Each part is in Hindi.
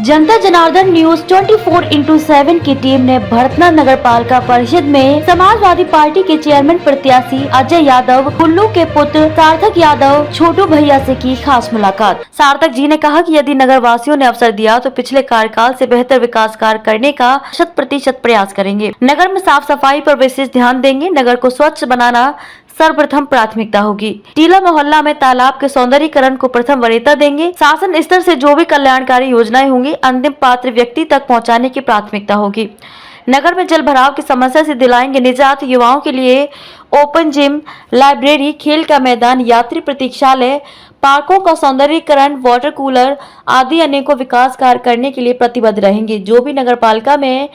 जनता जनार्दन न्यूज 24x7 की टीम ने भरतना नगर पालिका परिषद में समाजवादी पार्टी के चेयरमैन प्रत्याशी अजय यादव, कुल्लू के पुत्र सार्थक यादव, छोटू भैया से की खास मुलाकात। सार्थक जी ने कहा कि यदि नगर वासियों ने अवसर दिया तो पिछले कार्यकाल से बेहतर विकास कार्य करने का 100% प्रयास करेंगे। नगर में साफ सफाई पर विशेष ध्यान देंगे। नगर को स्वच्छ बनाना सर्वप्रथम प्राथमिकता होगी। टीला मोहल्ला में तालाब के सौंदर्यीकरण को प्रथम वरीयता देंगे। शासन स्तर से जो भी कल्याणकारी योजनाएं होंगी अंतिम पात्र व्यक्ति तक पहुंचाने की प्राथमिकता होगी। नगर में जल भराव की समस्या से दिलाएंगे निजात। युवाओं के लिए ओपन जिम, लाइब्रेरी, खेल का मैदान, यात्री प्रतीक्षालय, पार्कों का सौंदर्यीकरण, वाटर कूलर आदि अनेकों विकास कार्य करने के लिए प्रतिबद्ध रहेंगे। जो भी नगर पालिका में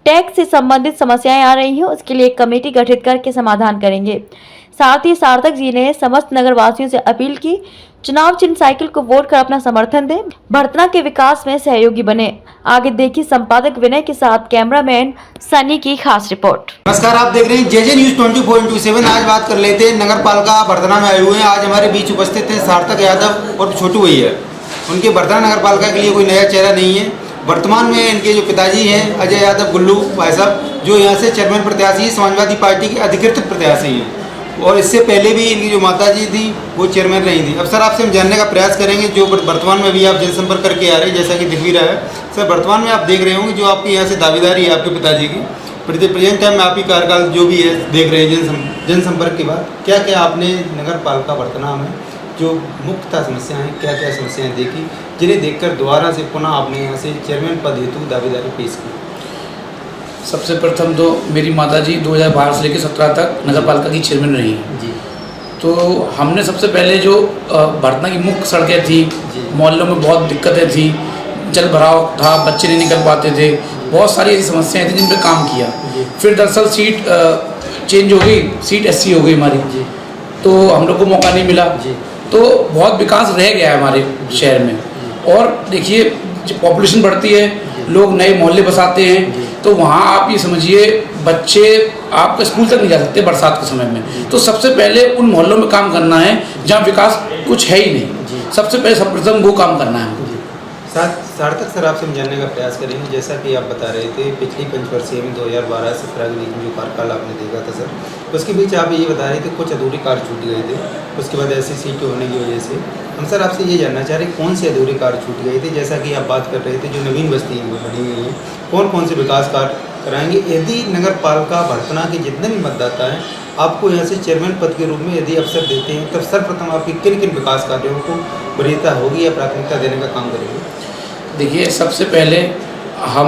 टैक्स से संबंधित समस्याएं आ रही हैं उसके लिए एक कमेटी गठित करके समाधान करेंगे। साथ ही सार्थक जी ने समस्त नगर वासियों से अपील की, चुनाव चिन्ह साइकिल को वोट कर अपना समर्थन दें, भरतना के विकास में सहयोगी बने। आगे देखिए संपादक विनय के साथ कैमरामैन सनी की खास रिपोर्ट। नमस्कार, आप देख रहे हैं जेजे न्यूज 24x7। आज बात कर लेते हैं नगर पालिका भरतना में आए हुए हैं। आज हमारे बीच उपस्थित हैं सार्थक यादव और छोटू भैया। उनके भरतना नगर पालिका के लिए कोई नया चेहरा नहीं है। वर्तमान में इनके जो पिताजी हैं अजय यादव गुल्लू भाई साहब, जो यहाँ से चेयरमैन प्रत्याशी समाजवादी पार्टी के अधिकृत प्रत्याशी हैं, और इससे पहले भी इनकी जो माताजी थी वो चेयरमैन रही थी। अब सर आपसे हम जानने का प्रयास करेंगे, जो वर्तमान में भी आप जनसंपर्क करके आ रहे हैं, जैसा कि दिख भी रहा है। सर वर्तमान में आप देख रहे होंगे जो आपकी यहाँ से दावेदारी है आपके पिताजी की, प्रेजेंट टाइम में आपकी कार्यकाल जो भी है देख रहे हैं जनसंपर्क की बात, क्या क्या आपने नगर पालिका भरतना में जो मुख्यतः समस्याएं हैं, क्या क्या समस्याएं देखी जिन्हें देखकर दोबारा से पुनः आपने यहाँ से चेयरमैन पद हेतु दावेदारी पेश की? सबसे प्रथम तो मेरी माताजी 2012 से लेकर 17 तक नगर पालिका की चेयरमैन रही जी। तो हमने सबसे पहले जो भरतना की मुख्य सड़कें थी, मोहल्लों में बहुत दिक्कतें थी, जल भराव था, बच्चे नहीं निकल पाते थे, बहुत सारी ऐसी समस्याएं थी जिन पर काम किया। फिर दरअसल सीट चेंज हो गई, सीट SC हो गई हमारी, तो हम लोग को मौका नहीं मिला। तो बहुत विकास रह गया है हमारे शहर में। और देखिए जब पॉपुलेशन बढ़ती है, लोग नए मोहल्ले बसाते हैं, तो वहाँ आप ये समझिए बच्चे आपका स्कूल तक नहीं जा सकते बरसात के समय में। तो सबसे पहले उन मोहल्लों में काम करना है जहाँ विकास कुछ है ही नहीं। सबसे पहले सर्वप्रथम वो काम करना है। सार्थक सर आपसे हम जानने का प्रयास करेंगे, जैसा कि आप बता रहे थे पिछली पंचवर्षीय में 2012-17 के बीच में जो कार्यकाल आपने देखा था सर, उसके बीच आप ये बता रहे थे कुछ अधूरे कार्य छूट गए थे। उसके बाद ऐसी सीटें होने की वजह से हम सर आपसे ये जानना चाह रहे हैं कौन से अधूरे कार्य छूट गए थे। जैसा कि आप बात कर रहे थे जो नवीन बस्ती बनी हुई है, कौन कौन से विकास कार्य कराएंगे? यदि नगर पालिका भरतना के जितने भी मतदाता हैं आपको यहाँ से चेयरमैन पद के रूप में यदि अवसर देते हैं, तब सर्वप्रथम आपके किन किन विकास कार्यों को वरीयता होगी या प्राथमिकता देने का काम करेंगे? देखिए सबसे पहले हम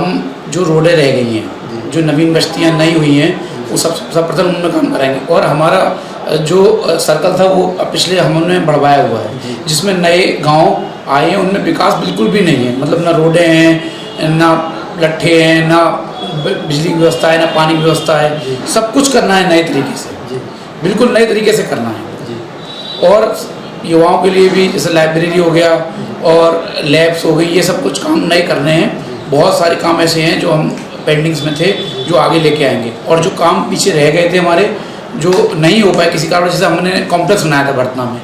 जो रोडें रह गई हैं, जो नवीन बस्तियां नई हुई हैं, वो सर्वप्रथम उनमें काम कराएंगे। और हमारा जो सर्कल था वो पिछले हमने बढ़वाया हुआ है, जिसमें नए गांव आए हैं, उनमें विकास बिल्कुल भी नहीं है। मतलब ना रोडें हैं, ना लट्ठे हैं, ना बिजली की व्यवस्था है, ना पानी की व्यवस्था है। सब कुछ करना है नए तरीके से, बिल्कुल नए तरीके से करना है। और युवाओं के लिए भी जैसे लाइब्रेरी हो गया और लैब्स हो गई, ये सब कुछ काम नए करने हैं। बहुत सारे काम ऐसे हैं जो हम पेंडिंग्स में थे, जो आगे लेके आएंगे। और जो काम पीछे रह गए थे हमारे, जो नहीं हो पाए किसी कारण, जैसे हमने कॉम्प्लेक्स बनाया था भरतना में,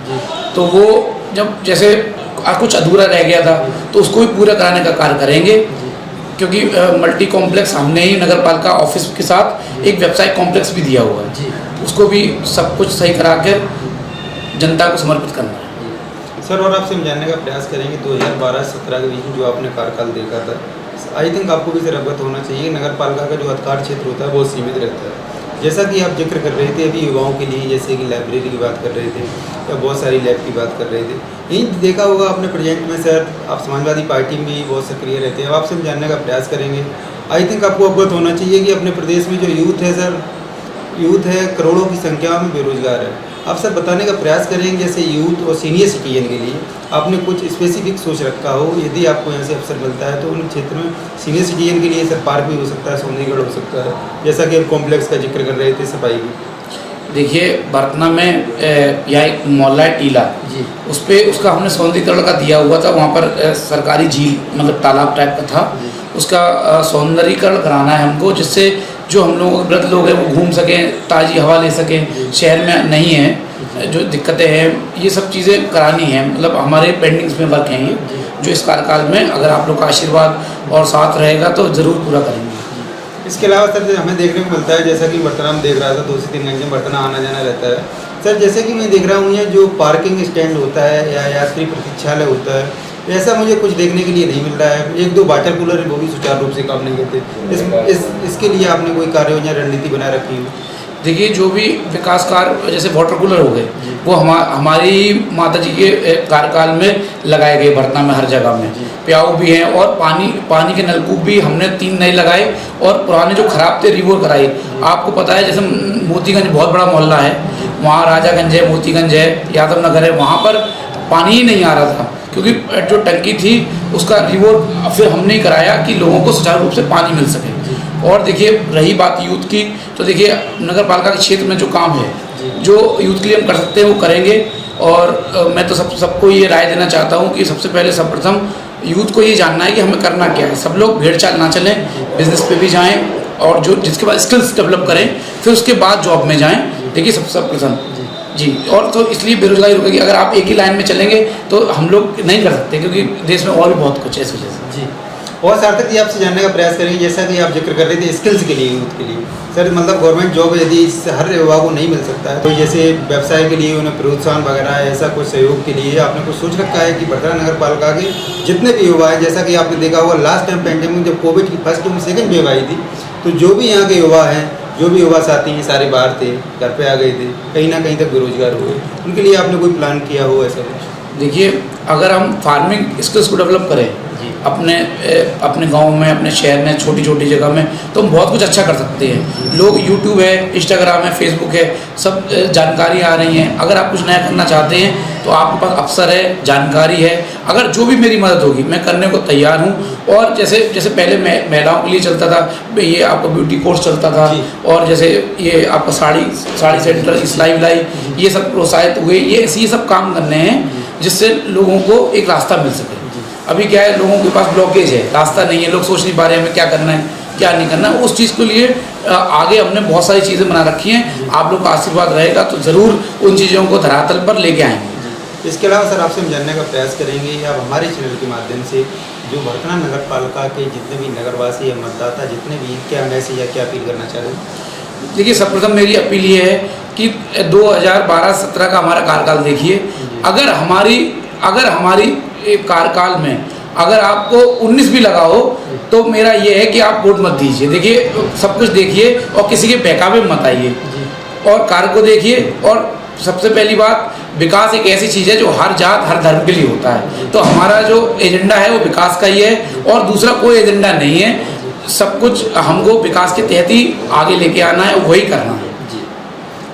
तो वो जब जैसे कुछ अधूरा रह गया था तो उसको भी पूरा कराने का कार्य करेंगे। क्योंकि मल्टी कॉम्प्लेक्स हमने ही नगर पालिका ऑफिस के साथ एक व्यवसायिक कॉम्प्लेक्स भी दिया हुआ है, उसको भी सब कुछ सही करा कर जनता को समर्पित करना है। सर और आपसे हम जानने का प्रयास करेंगे 2012-17 के बीच में जो आपने कार्यकाल देखा था, आई थिंक आपको भी सर अवगत होना चाहिए नगर पालिका का जो अधिकार क्षेत्र होता है वो सीमित रहता है। जैसा कि आप जिक्र कर रहे थे अभी युवाओं के लिए, जैसे कि लाइब्रेरी की बात कर रहे थे या बहुत सारी लैब की बात कर रहे थे, यही देखा होगा आपने प्रेजेंट में सर। आप समाजवादी पार्टी में भी बहुत सक्रिय रहते हैं। अब आपसे हम जानने का प्रयास करेंगे, आई थिंक आपको अवगत होना चाहिए कि अपने प्रदेश में जो यूथ है सर, यूथ है करोड़ों की संख्या में बेरोजगार है। आप सर बताने का प्रयास करेंगे जैसे यूथ और सीनियर सिटीजन के लिए आपने कुछ स्पेसिफिक सोच रखा हो, यदि आपको यहाँ से अवसर मिलता है तो उन क्षेत्र में सीनियर सिटीजन के लिए सर पार्क भी हो सकता है, सौंदर्यीकरण हो सकता है, जैसा कि आप कॉम्प्लेक्स का जिक्र कर रहे थे सफाई की। देखिए भरतना में यह एक मोहल्ला है टीला जी, उस पर उसका हमने सौंदर्यीकरण का दिया हुआ था। वहाँ पर सरकारी झील मतलब तालाब टाइप का था, उसका सौंदर्यीकरण कराना है हमको, जिससे जो हम लोग वृद्ध लोग हैं वो घूम सकें, ताज़ी हवा ले सकें। शहर में नहीं है जो दिक्कतें हैं, ये सब चीज़ें करानी हैं। मतलब हमारे पेंडिंग्स में वर्क हैं ये, जो इस कार्यकाल में अगर आप लोग का आशीर्वाद और साथ रहेगा तो ज़रूर पूरा करेंगे। इसके अलावा सर हमें देखने को मिलता है, जैसा कि बर्तना में देख रहा था 2 से 3 घंटे बर्तना आना जाना रहता है सर। जैसे कि मैं देख रहा हूँ ये जो पार्किंग स्टैंड होता है या यात्री प्रतीक्षालय होता है, ऐसा मुझे कुछ देखने के लिए नहीं मिल रहा है। 1-2 वाटर कूलर वो भी सुचारू रूप से काम नहीं करते। इसके लिए आपने कोई कार्य योजना रणनीति बना रखी हो? देखिए, जो भी विकास कार्य जैसे वाटर कूलर हो गए वो हमारी माता जी के कार्यकाल में लगाए गए भरतना में हर जगह में। प्याऊ भी हैं और पानी के नलकूप भी हमने 3 नए लगाए और पुराने जो खराब थे रिवोर कराए। आपको पता है जैसे मोतीगंज बहुत बड़ा मोहल्ला है, वहाँ राजागंज है, मोतीगंज है, यादव नगर है, वहाँ पर पानी ही नहीं आ रहा था क्योंकि जो टंकी थी उसका रिवोर फिर हमने ही कराया कि लोगों को सुचारू रूप से पानी मिल सके। और देखिए, रही बात यूथ की, तो देखिए नगर पालिका के क्षेत्र में जो काम है, जो यूथ के लिए हम कर सकते हैं वो करेंगे। और मैं तो सबको ये राय देना चाहता हूँ कि सबसे पहले सर्वप्रथम यूथ को ये जानना है कि हमें करना क्या है। सब लोग भेड़ चाल ना चलें, बिजनेस पे भी जाएं और जो जिसके बाद स्किल्स डेवलप करें, फिर उसके बाद जॉब में जाएं। देखिए सर्वप्रथम जी। और तो इसलिए बेरोजगारी रुकेगी। अगर आप एक ही लाइन में चलेंगे तो हम लोग नहीं कर सकते, क्योंकि देश में और भी बहुत कुछ है इस वजह से जी। और सार्थक जी आपसे जानने का प्रयास करेंगे, जैसा कि आप जिक्र कर रहे थे स्किल्स के लिए, यूथ के लिए सर, मतलब गवर्नमेंट जॉब यदि हर युवा को नहीं मिल सकता है तो जैसे व्यवसाय के लिए उन्हें प्रोत्साहन वगैरह ऐसा कुछ सहयोग के लिए आपने कुछ सोच रखा है कि बर्तना नगर पालिका के जितने भी युवा हैं, जैसा कि आपने देखा होगा लास्ट टाइम पेंडेमिक जब कोविड की फर्स्ट और सेकंड वेव आई थी, तो जो भी यहाँ के युवा हैं, जो भी युवा साथी हैं, सारे बाहर थे, घर पे आ गए थे, कहीं ना कहीं तक बेरोजगार हुए, उनके लिए आपने कोई प्लान किया हो ऐसा कुछ? देखिए, अगर हम फार्मिंग स्किल्स को डेवलप करें अपने गांव में, अपने शहर में, छोटी छोटी जगह में, तो हम बहुत कुछ अच्छा कर सकते हैं। लोग यूट्यूब है, इंस्टाग्राम है, फेसबुक है, सब जानकारी आ रही हैं। अगर आप कुछ नया करना चाहते हैं तो आपके पास अवसर है, जानकारी है। अगर जो भी मेरी मदद होगी मैं करने को तैयार हूँ। और जैसे पहले महिलाओं के लिए चलता था, ये आपका ब्यूटी कोर्स चलता था, और जैसे ये आपका साड़ी सेंटर, सिलाई विलाई, ये सब प्रोत्साहित हुए। ये सब काम करने हैं जिससे लोगों को एक रास्ता मिल सके। अभी क्या है, लोगों के पास ब्लॉकेज है, रास्ता नहीं है, लोग सोच नहीं पा रहे हैं हमें क्या करना है, क्या नहीं करना है। उस चीज़ के लिए आगे हमने बहुत सारी चीज़ें बना रखी हैं। आप लोग का आशीर्वाद रहेगा तो ज़रूर उन चीज़ों को धरातल पर लेके आएंगे। इसके अलावा सर आपसे हम जानने का प्रयास करेंगे, आप हमारे चैनल के माध्यम से जो बर्तना नगर पालिका के जितने भी नगरवासी या मतदाता जितने भी, क्या मैसेज या क्या अपील करना चाह रहे हैं? देखिए, सर्वप्रथम मेरी अपील ये है कि 2012-17 का हमारा कार्यकाल देखिए। अगर हमारी कार्यकाल में अगर आपको 19 भी लगा हो तो मेरा ये है कि आप वोट मत दीजिए। देखिए, सब कुछ देखिए और किसी के बहकावे में मत आइए और कार्य को देखिए। और सबसे पहली बात, विकास एक ऐसी चीज़ है जो हर जात हर धर्म के लिए होता है। तो हमारा जो एजेंडा है वो विकास का ही है और दूसरा कोई एजेंडा नहीं है। सब कुछ हमको विकास के तहत ही आगे लेके आना है, वही करना है।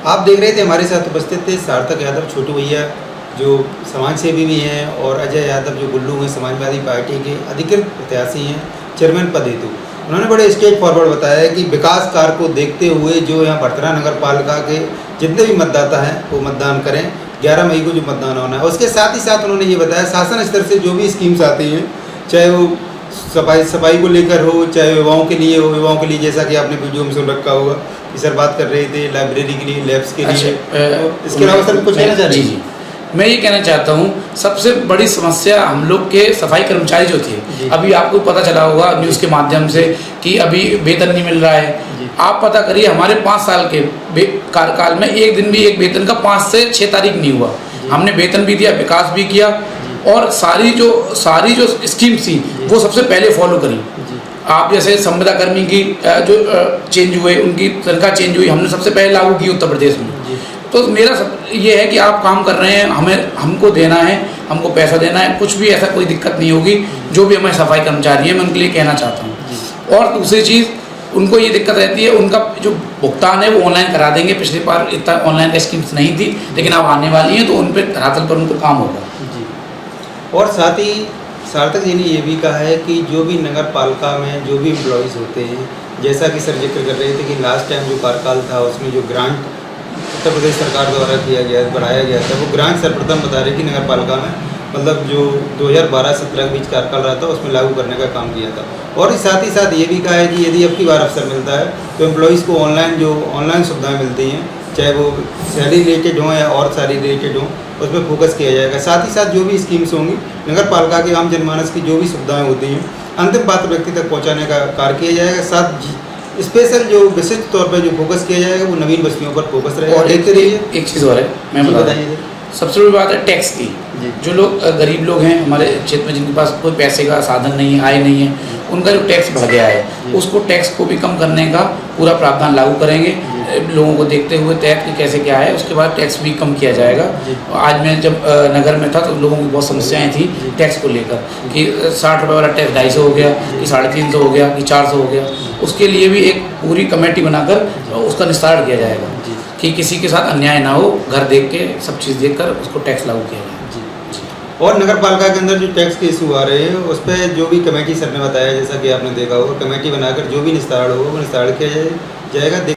आप देख रहे थे हमारे साथ उपस्थित थे सार्थक यादव छोटू भैया, जो समाज सेवी भी हैं, और अजय यादव जो गुल्लू हैं, समाजवादी पार्टी के अधिकृत प्रत्याशी हैं चेयरमैन पद हेतु। उन्होंने बड़े स्टेट फॉरवर्ड बताया है कि विकास कार्य को देखते हुए जो यहाँ बर्तना नगर पालिका के जितने भी मतदाता हैं वो मतदान करें। 11 मई को जो मतदान होना है, उसके साथ ही साथ उन्होंने ये बताया शासन स्तर से जो भी स्कीम्स आती हैं, चाहे वो सफाई को लेकर हो, चाहे युवाओं के लिए हो, युवाओं के लिए जैसा कि आपने वीडियो में सुन रखा होगा कि सर बात कर रहे थे लाइब्रेरी के लिए, लैब्स के लिए। इसके अलावा सर कुछ कहना चाह रहे हैं? मैं ये कहना चाहता हूँ, सबसे बड़ी समस्या हम लोग के सफाई कर्मचारी जो थे, अभी आपको पता चला होगा न्यूज़ के माध्यम से कि अभी वेतन नहीं मिल रहा है। आप पता करिए, हमारे 5 साल के कार्यकाल में एक दिन भी एक वेतन का 5 से 6 तारीख नहीं हुआ। हमने वेतन भी दिया, विकास भी किया और सारी जो स्कीम थी वो सबसे पहले फॉलो करी। आप जैसे संविदा कर्मी की जो चेंज हुए, उनकी तनख्वाह चेंज हुई, हमने सबसे पहले लागू की उत्तर प्रदेश में। तो मेरा ये है कि आप काम कर रहे हैं, हमको देना है, हमको पैसा देना है, कुछ भी ऐसा कोई दिक्कत नहीं होगी। जो भी हमारे सफाई कर्मचारी हैं मैं उनके लिए कहना चाहता हूँ। और दूसरी चीज़, उनको ये दिक्कत रहती है, उनका जो भुगतान है वो ऑनलाइन करा देंगे। पिछली बार इतना ऑनलाइन का स्कीम्स नहीं थी, लेकिन अब आने वाली हैं तो उन पर धरातल पर उनको काम होगा। और साथ ही सार्थक जी ने ये भी कहा है कि जो भी नगर पालिका में जो भी एम्प्लॉयज़ होते हैं, जैसा कि सर जिक्र कर रहे थे कि लास्ट टाइम जो कार्यकाल था उसमें जो ग्रांट उत्तर प्रदेश सरकार द्वारा किया गया, बढ़ाया गया था, वो ग्रांट सर्वप्रथम बता रहे कि नगर पालिका में मतलब जो 2012-17 के बीच कार्यकाल रहा था उसमें लागू करने का काम किया था। और साथ ही साथ ये भी कहा है कि यदि अब की बार अवसर मिलता है तो एम्प्लॉयज़ को ऑनलाइन सुविधाएं मिलती हैं चाहे वो शहरी रिलेटेड हों या और सारी रिलेटेड हों, उस पर फोकस किया जाएगा। साथ ही साथ जो भी स्कीम्स होंगी नगर पालिका के आम जनमानस की जो भी सुविधाएं होती हैं अंतिम पात्र व्यक्ति तक पहुंचाने का कार्य किया जाएगा। साथ स्पेशल जो विशिष्ट तौर पर जो फोकस किया जाएगा वो नवीन बस्तियों पर फोकस रहेगा। और देखते रहिए। एक चीज़ और है, मैं बताइए। सबसे बड़ी बात है टैक्स की। जो लोग गरीब लोग हैं हमारे क्षेत्र में, जिनके पास कोई पैसे का साधन नहीं है, आय नहीं है, उनका जो टैक्स बढ़ गया है उसको टैक्स को भी कम करने का पूरा प्रावधान लागू करेंगे। लोगों को देखते हुए तय कि कैसे क्या है, उसके बाद टैक्स भी कम किया जाएगा। आज मैं जब नगर में था तो लोगों की बहुत समस्याएं थी टैक्स को लेकर कि 60 रुपये वाला टैक्स 250 हो गया, कि 350 हो गया, कि 400 हो गया। उसके लिए भी एक पूरी कमेटी बनाकर उसका निस्तारण किया जाएगा कि किसी के साथ अन्याय ना हो, घर देख के सब चीज़ देख कर उसको टैक्स लागू किया जाए। और नगर पालिका के अंदर जो टैक्स के इशू आ रहे हैं उस पर जो भी कमेटी सर ने बताया, जैसा कि आपने देखा होगा, कमेटी बनाकर जो भी निस्तारण होगा वो निस्तारण किया जाएगा।